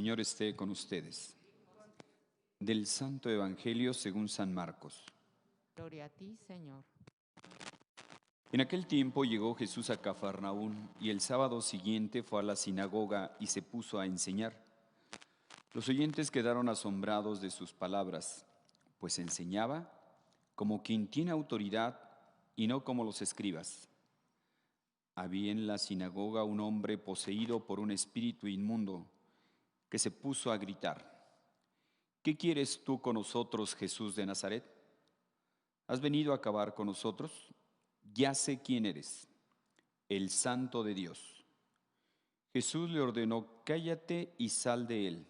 Señor esté con ustedes. Del Santo Evangelio según San Marcos. Gloria a ti, Señor. En aquel tiempo llegó Jesús a Cafarnaún y el sábado siguiente fue a la sinagoga y se puso a enseñar. Los oyentes quedaron asombrados de sus palabras, pues enseñaba como quien tiene autoridad y no como los escribas. Había en la sinagoga un hombre poseído por un espíritu inmundo que se puso a gritar: ¿Qué quieres tú con nosotros, Jesús de Nazaret? ¿Has venido a acabar con nosotros? Ya sé quién eres, el Santo de Dios. Jesús le ordenó: cállate y sal de él.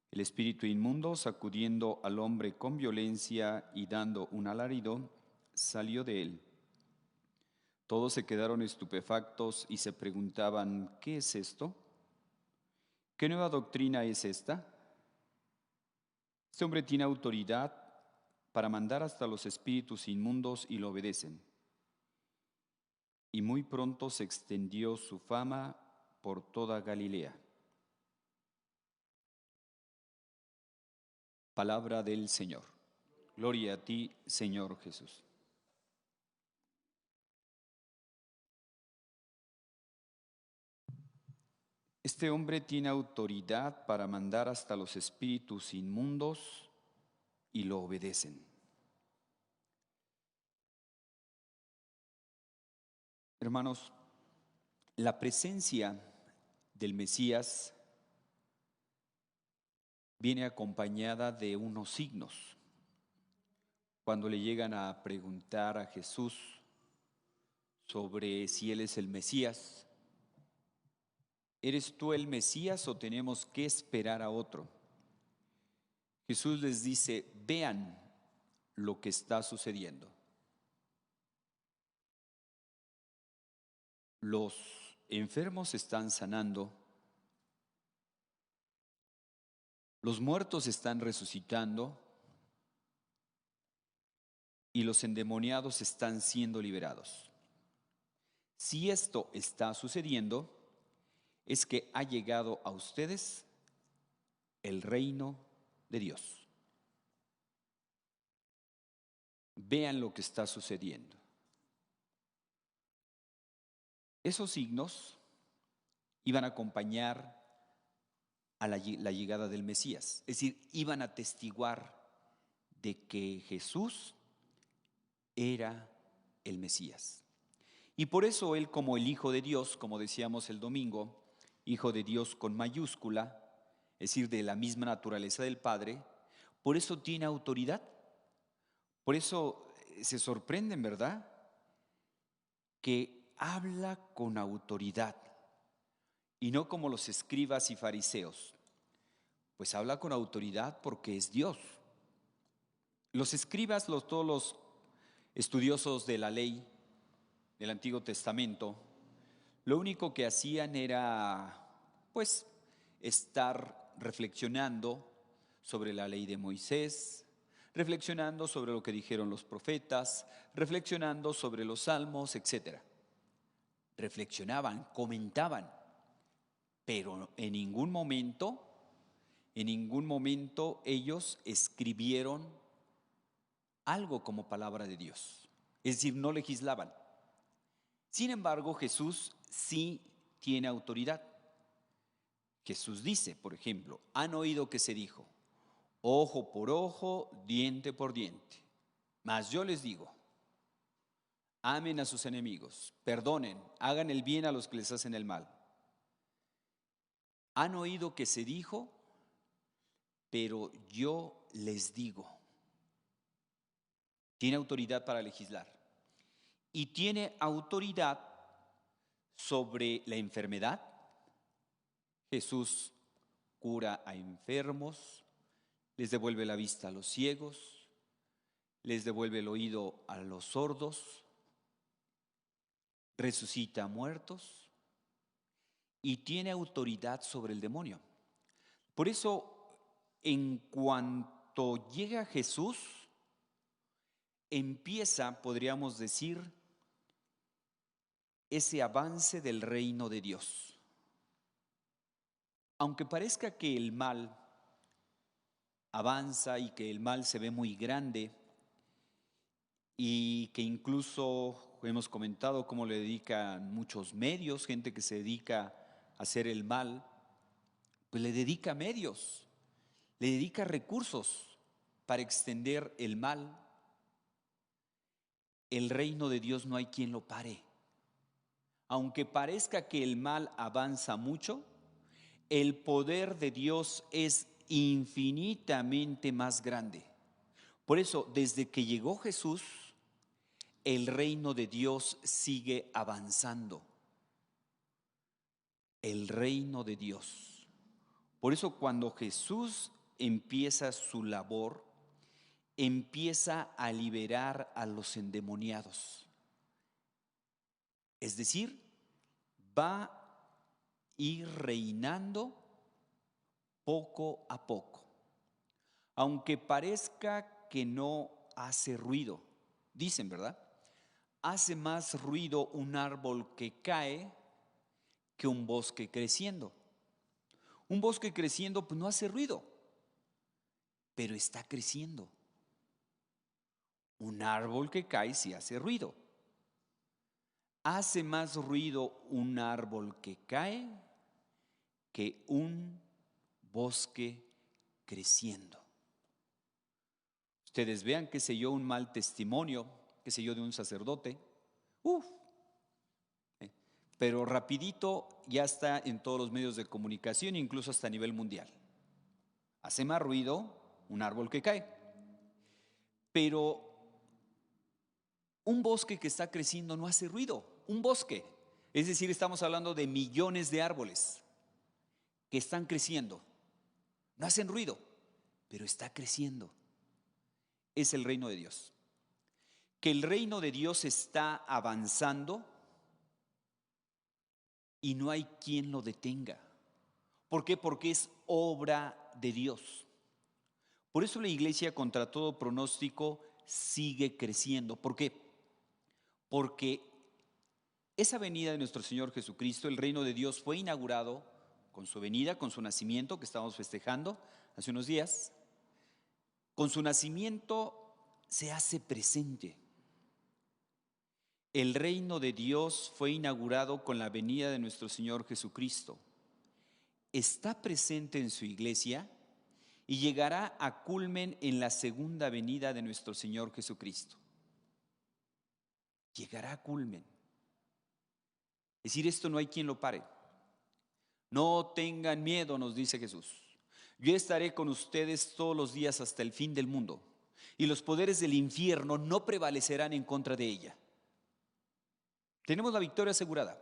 El espíritu inmundo, sacudiendo al hombre con violencia y dando un alarido, salió de él. Todos se quedaron estupefactos y se preguntaban: ¿qué es esto? ¿Qué nueva doctrina es esta? Este hombre tiene autoridad para mandar hasta los espíritus inmundos y lo obedecen. Y muy pronto se extendió su fama por toda Galilea. Palabra del Señor. Gloria a ti, Señor Jesús. Este hombre tiene autoridad para mandar hasta los espíritus inmundos y lo obedecen. Hermanos, la presencia del Mesías viene acompañada de unos signos. Cuando le llegan a preguntar a Jesús sobre si Él es el Mesías, ¿eres tú el Mesías o tenemos que esperar a otro? Jesús les dice: vean lo que está sucediendo. Los enfermos están sanando, los muertos están resucitando y los endemoniados están siendo liberados. Si esto está sucediendo, es que ha llegado a ustedes el reino de Dios. Vean lo que está sucediendo. Esos signos iban a acompañar a la llegada del Mesías, es decir, iban a atestiguar de que Jesús era el Mesías. Y por eso Él, como el Hijo de Dios, como decíamos el domingo, Hijo de Dios con mayúscula, es decir, de la misma naturaleza del Padre, por eso tiene autoridad. Por eso se sorprenden, ¿verdad? Que habla con autoridad y no como los escribas y fariseos. Pues habla con autoridad porque es Dios. Los escribas, todos los estudiosos de la ley del Antiguo Testamento, lo único que hacían era, pues, estar reflexionando sobre la ley de Moisés, reflexionando sobre lo que dijeron los profetas, reflexionando sobre los salmos, etc. Reflexionaban, comentaban, pero en ningún momento ellos escribieron algo como palabra de Dios. Es decir, no legislaban. Sin embargo, Jesús sí tiene autoridad. Jesús dice, por ejemplo, han oído que se dijo: ojo por ojo, diente por diente. Mas yo les digo: amen a sus enemigos, perdonen, hagan el bien a los que les hacen el mal. Han oído que se dijo, pero yo les digo. Tiene autoridad para legislar y tiene autoridad sobre la enfermedad. Jesús cura a enfermos, les devuelve la vista a los ciegos, les devuelve el oído a los sordos, resucita a muertos y tiene autoridad sobre el demonio. Por eso, en cuanto llega Jesús, empieza, podríamos decir, ese avance del reino de Dios. aunque parezca que el mal avanza y que el mal se ve muy grande y que incluso hemos comentado cómo le dedican muchos medios, gente que se dedica a hacer el mal, pues le dedica medios, le dedica recursos para extender el mal. El reino de Dios no hay quien lo pare. Aunque parezca que el mal avanza mucho, el poder de Dios es infinitamente más grande. Por eso, desde que llegó Jesús, el reino de Dios sigue avanzando. El reino de Dios. Por eso, cuando Jesús empieza su labor, empieza a liberar a los endemoniados. Es decir, va a ir reinando poco a poco. Aunque parezca que no hace ruido, dicen, ¿verdad? Hace más ruido un árbol que cae que un bosque creciendo. Un bosque creciendo pues no hace ruido, pero está creciendo. Un árbol que cae sí hace ruido. Hace más ruido un árbol que cae que un bosque creciendo. Ustedes vean, qué sé yo, un mal testimonio, qué sé yo, de un sacerdote. Pero rapidito ya está en todos los medios de comunicación, incluso hasta a nivel mundial. Hace más ruido un árbol que cae. Pero un bosque que está creciendo no hace ruido. Un bosque. Es decir, estamos hablando de millones de árboles que están creciendo. No hacen ruido, pero está creciendo. Es el reino de Dios. Que el reino de Dios está avanzando y no hay quien lo detenga. ¿Por qué? Porque es obra de Dios. Por eso la iglesia, contra todo pronóstico, sigue creciendo. ¿Por qué? Porque esa venida de nuestro Señor Jesucristo, el reino de Dios, fue inaugurado con su venida, con su nacimiento, que estamos festejando hace unos días. Con su nacimiento se hace presente. El reino de Dios fue inaugurado con la venida de nuestro Señor Jesucristo. Está presente en su iglesia y llegará a culmen en la segunda venida de nuestro Señor Jesucristo. Llegará a culmen. Es decir, esto no hay quien lo pare. No tengan miedo, nos dice Jesús. Yo estaré con ustedes todos los días hasta el fin del mundo, y los poderes del infierno no prevalecerán en contra de ella. Tenemos la victoria asegurada.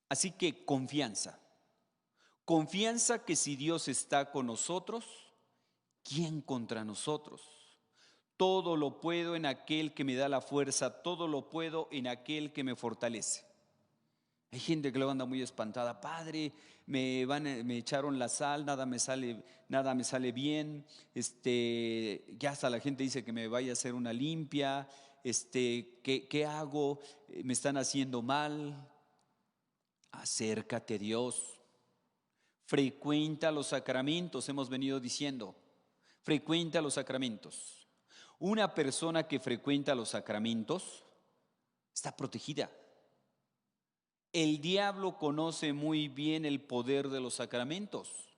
Así que confianza. Confianza que si Dios está con nosotros, ¿quién contra nosotros? Todo lo puedo en aquel que me da la fuerza, todo lo puedo en aquel que me fortalece. Hay gente que luego anda muy espantada. Padre, me echaron la sal, nada me sale bien. Ya hasta la gente dice que me vaya a hacer una limpia. ¿Qué hago? Me están haciendo mal. Acércate a Dios. Frecuenta los sacramentos, hemos venido diciendo. Frecuenta los sacramentos. Una persona que frecuenta los sacramentos está protegida. El diablo conoce muy bien el poder de los sacramentos.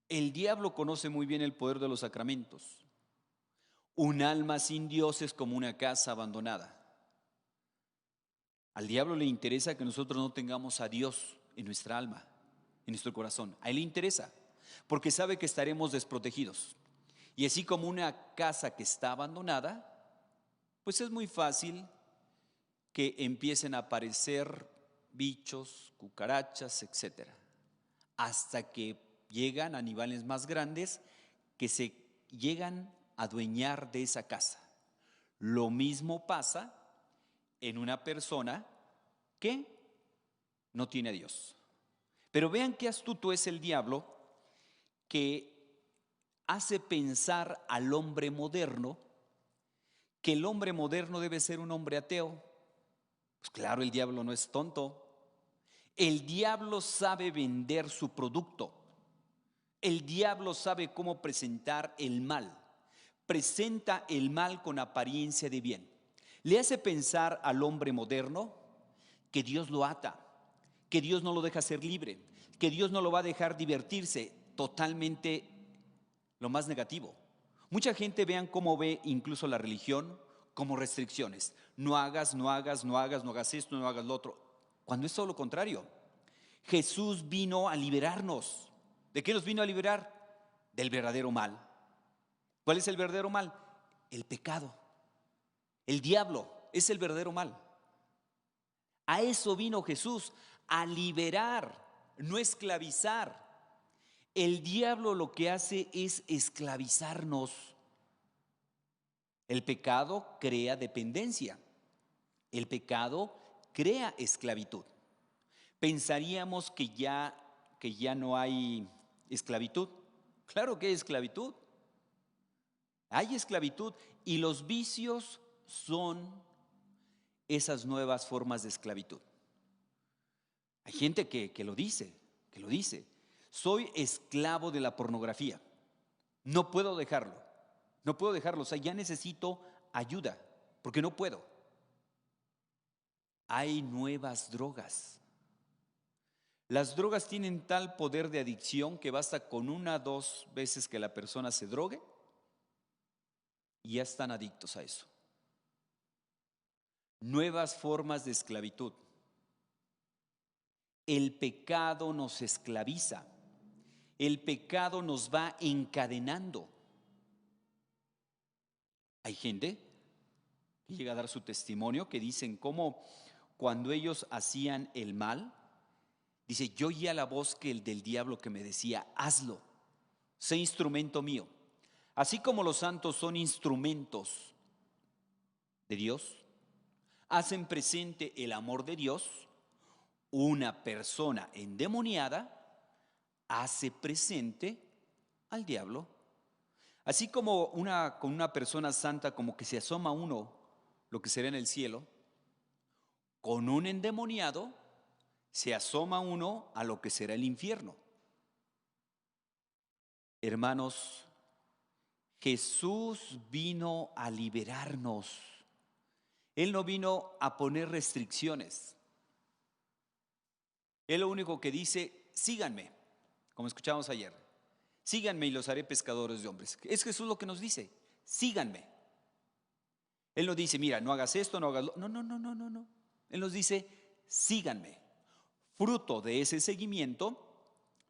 El diablo conoce muy bien el poder de los sacramentos. Un alma sin Dios es como una casa abandonada. Al diablo le interesa que nosotros no tengamos a Dios en nuestra alma, en nuestro corazón. A él le interesa, porque sabe que estaremos desprotegidos. Y así como una casa que está abandonada, pues es muy fácil que empiecen a aparecer bichos, cucarachas, etcétera, hasta que llegan a niveles más grandes que se llegan a adueñar de esa casa. Lo mismo pasa en una persona que no tiene a Dios. Pero vean qué astuto es el diablo, que hace pensar al hombre moderno que el hombre moderno debe ser un hombre ateo. Pues claro, el diablo no es tonto. El diablo sabe vender su producto. El diablo sabe cómo presentar el mal. Presenta el mal con apariencia de bien. Le hace pensar al hombre moderno que Dios lo ata, que Dios no lo deja ser libre, que Dios no lo va a dejar divertirse. Totalmente lo más negativo. Mucha gente vean cómo ve incluso la religión como restricciones. No hagas, no hagas, no hagas, no hagas esto, no hagas lo otro. Cuando es todo lo contrario. Jesús vino a liberarnos. ¿De qué nos vino a liberar? Del verdadero mal. ¿Cuál es el verdadero mal? El pecado. El diablo es el verdadero mal. A eso vino Jesús, a liberar, no esclavizar. El diablo lo que hace es esclavizarnos. El pecado crea dependencia. El pecado crea esclavitud. Pensaríamos que ya no hay esclavitud. Claro que hay esclavitud. Hay esclavitud y los vicios son esas nuevas formas de esclavitud. Hay gente que lo dice. Soy esclavo de la pornografía. No puedo dejarlo. O sea, ya necesito ayuda porque no puedo. Hay nuevas drogas. Las drogas tienen tal poder de adicción que basta con 1 o 2 veces que la persona se drogue y ya están adictos a eso. Nuevas formas de esclavitud. El pecado nos esclaviza. El pecado nos va encadenando. Hay gente que llega a dar su testimonio que dicen cómo cuando ellos hacían el mal, dice, yo oía la voz del diablo que me decía, hazlo, sé instrumento mío. Así como los santos son instrumentos de Dios, hacen presente el amor de Dios, una persona endemoniada hace presente al diablo. Así como con una persona santa como que se asoma uno lo que será en el cielo, con un endemoniado se asoma uno a lo que será el infierno. Hermanos, Jesús vino a liberarnos. Él no vino a poner restricciones. Él lo único que dice, síganme, como escuchamos ayer. Síganme y los haré pescadores de hombres. Es Jesús lo que nos dice, síganme. Él no dice, mira, no hagas esto, no hagas lo. No. Él nos dice, síganme. Fruto de ese seguimiento,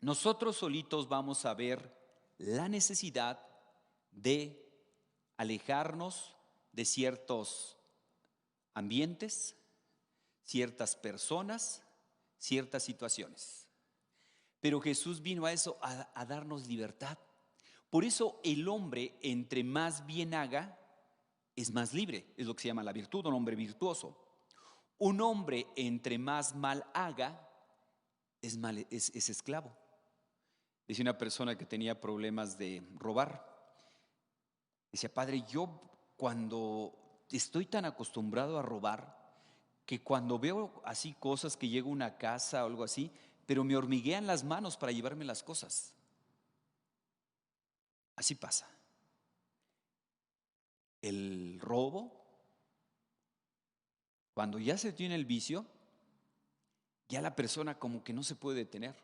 nosotros solitos vamos a ver la necesidad de alejarnos de ciertos ambientes, ciertas personas, ciertas situaciones. Pero Jesús vino a eso, a darnos libertad. Por eso el hombre, entre más bien haga, es más libre. Es lo que se llama la virtud, un hombre virtuoso. Un hombre, entre más mal haga, es esclavo. Dice una persona que tenía problemas de robar. Decía, padre, yo cuando estoy tan acostumbrado a robar, que cuando veo así cosas, que llego a una casa o algo así, pero me hormiguean las manos para llevarme las cosas. Así pasa. El robo, cuando ya se tiene el vicio, ya la persona como que no se puede detener.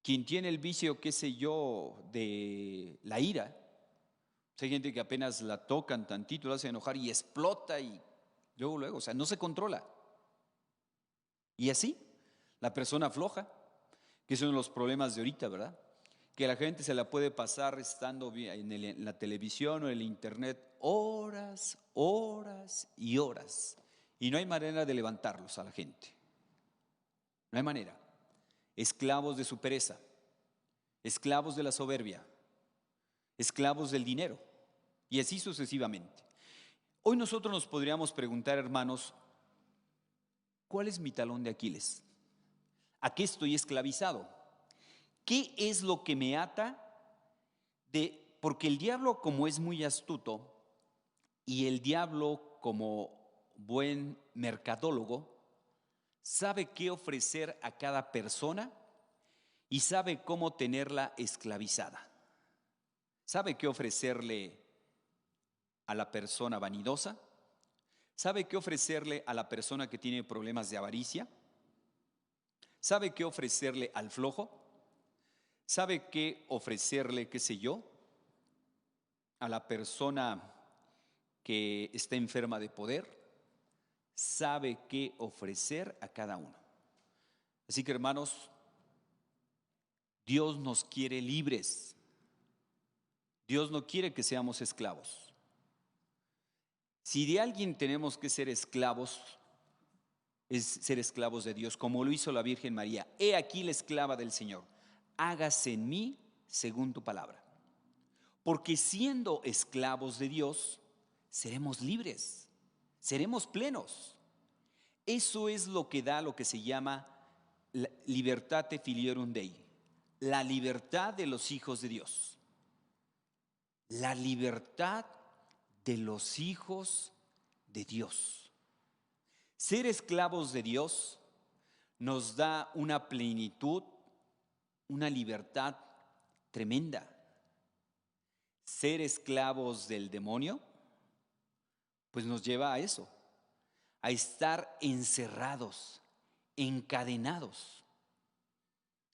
Quien tiene el vicio, qué sé yo, de la ira, hay gente que apenas la tocan tantito, la hace enojar y explota y luego, o sea, no se controla. Y así, la persona afloja, que es uno de los problemas de ahorita, ¿verdad? Que la gente se la puede pasar estando en la televisión o en el internet horas y horas. Y no hay manera de levantarlos a la gente. No hay manera. Esclavos de su pereza, esclavos de la soberbia, esclavos del dinero y así sucesivamente. Hoy nosotros nos podríamos preguntar, hermanos, ¿cuál es mi talón de Aquiles? ¿A qué estoy esclavizado? ¿Qué es lo que me ata? Porque el diablo, como es muy astuto, y el diablo como buen mercadólogo, sabe qué ofrecer a cada persona y sabe cómo tenerla esclavizada. Sabe qué ofrecerle a la persona vanidosa, sabe qué ofrecerle a la persona que tiene problemas de avaricia, sabe qué ofrecerle al flojo, sabe qué ofrecerle, qué sé yo, a la persona que está enferma de poder, sabe qué ofrecer a cada uno. Así que, hermanos, Dios nos quiere libres. Dios no quiere que seamos esclavos. Si de alguien tenemos que ser esclavos, es ser esclavos de Dios, como lo hizo la Virgen María. He aquí la esclava del Señor, hágase en mí según tu palabra. Porque siendo esclavos de Dios, seremos libres, seremos plenos. Eso es lo que da lo que se llama libertate filiorum Dei, la libertad de los hijos de Dios. La libertad de los hijos de Dios. Ser esclavos de Dios nos da una plenitud, una libertad tremenda. Ser esclavos del demonio, pues nos lleva a eso, a estar encerrados, encadenados.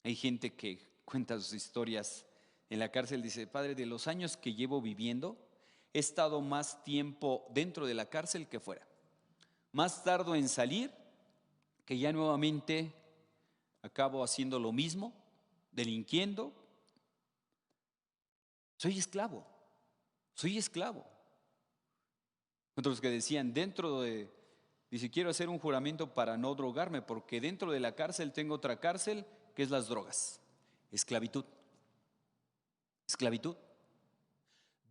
Hay gente que cuenta sus historias en la cárcel, dice: padre, de los años que llevo viviendo, he estado más tiempo dentro de la cárcel que fuera. Más tardo en salir, que ya nuevamente acabo haciendo lo mismo, delinquiendo. Soy esclavo, soy esclavo. Otros que decían, dice, quiero hacer un juramento para no drogarme, porque dentro de la cárcel tengo otra cárcel, que es las drogas. Esclavitud. Esclavitud.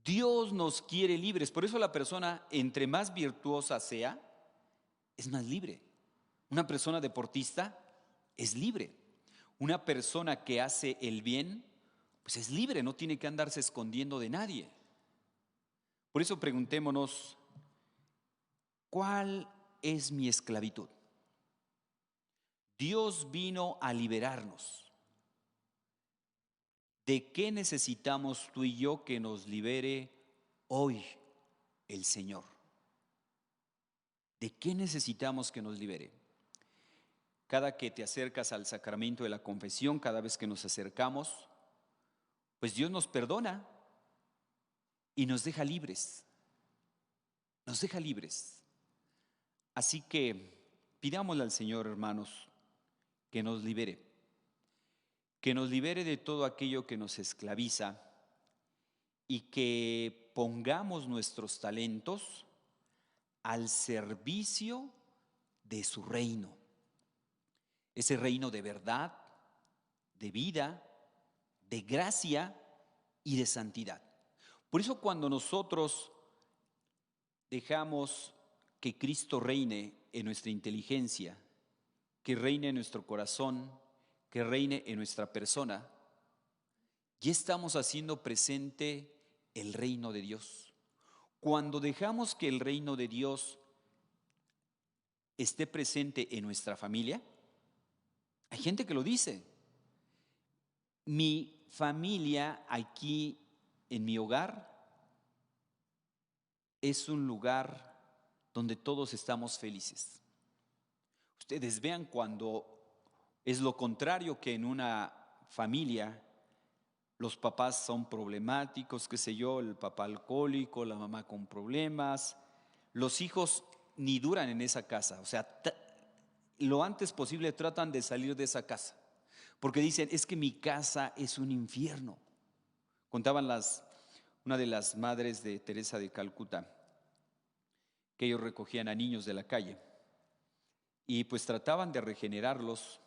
Dios nos quiere libres, por eso la persona, entre más virtuosa sea, es más libre. Una persona deportista es libre. Una persona que hace el bien, pues es libre, no tiene que andarse escondiendo de nadie. Por eso preguntémonos, ¿cuál es mi esclavitud? Dios vino a liberarnos. ¿De qué necesitamos tú y yo que nos libere hoy el Señor? ¿De qué necesitamos que nos libere? Cada que te acercas al sacramento de la confesión, cada vez que nos acercamos, pues Dios nos perdona y nos deja libres. Nos deja libres. Así que pidámosle al Señor, hermanos, que nos libere. Que nos libere de todo aquello que nos esclaviza y que pongamos nuestros talentos al servicio de su reino. Ese reino de verdad, de vida, de gracia y de santidad. Por eso cuando nosotros dejamos que Cristo reine en nuestra inteligencia, que reine en nuestro corazón, que reine en nuestra persona, ya estamos haciendo presente el reino de Dios. Cuando dejamos que el reino de Dios esté presente en nuestra familia, hay gente que lo dice: mi familia aquí en mi hogar es un lugar donde todos estamos felices. Ustedes vean cuando es lo contrario, que en una familia los papás son problemáticos, qué sé yo, el papá alcohólico, la mamá con problemas, los hijos ni duran en esa casa, o sea, lo antes posible tratan de salir de esa casa, porque dicen, es que mi casa es un infierno. Contaban una de las madres de Teresa de Calcuta, que ellos recogían a niños de la calle y pues trataban de regenerarlos.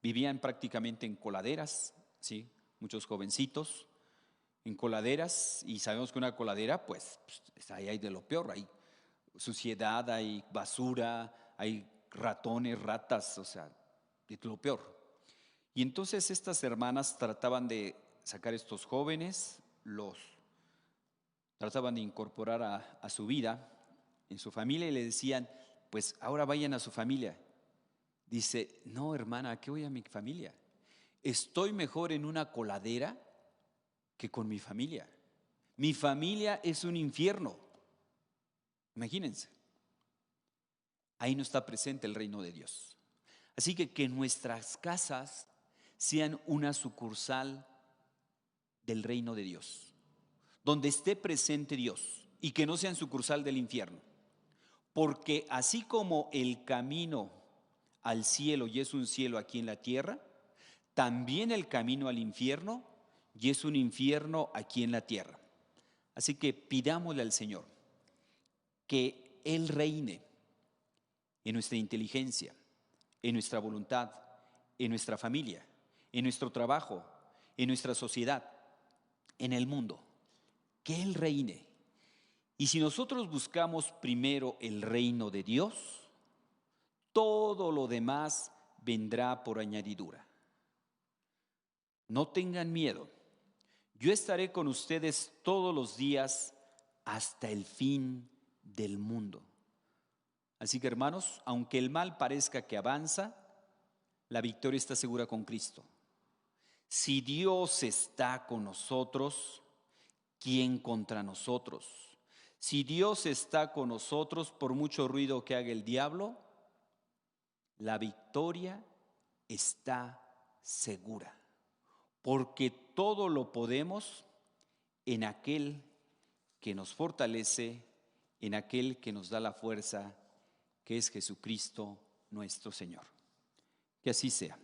Vivían prácticamente en coladeras, ¿sí? Muchos jovencitos en coladeras, y sabemos que una coladera, pues ahí hay de lo peor, hay suciedad, hay basura, hay ratones, ratas, o sea, de lo peor. Y entonces estas hermanas trataban de sacar a estos jóvenes, los trataban de incorporar a su vida, en su familia, y le decían, pues ahora vayan a su familia Dice, no, hermana, ¿a qué voy a mi familia? Estoy mejor en una coladera que con mi familia. Mi familia es un infierno. Imagínense. Ahí no está presente el reino de Dios. Así que nuestras casas sean una sucursal del reino de Dios, donde esté presente Dios y que no sean sucursal del infierno. Porque así como el camino al cielo y es un cielo aquí en la tierra, también el camino al infierno y es un infierno aquí en la tierra. Así que pidámosle al Señor que Él reine en nuestra inteligencia, en nuestra voluntad, en nuestra familia, en nuestro trabajo, en nuestra sociedad, en el mundo. Que Él reine. Y si nosotros buscamos primero el reino de Dios, todo lo demás vendrá por añadidura. No tengan miedo. Yo estaré con ustedes todos los días hasta el fin del mundo. Así que, hermanos, aunque el mal parezca que avanza, la victoria está segura con Cristo. Si Dios está con nosotros, ¿quién contra nosotros? Si Dios está con nosotros, por mucho ruido que haga el diablo, la victoria está segura. Porque todo lo podemos en aquel que nos fortalece, en aquel que nos da la fuerza, que es Jesucristo nuestro Señor. Que así sea.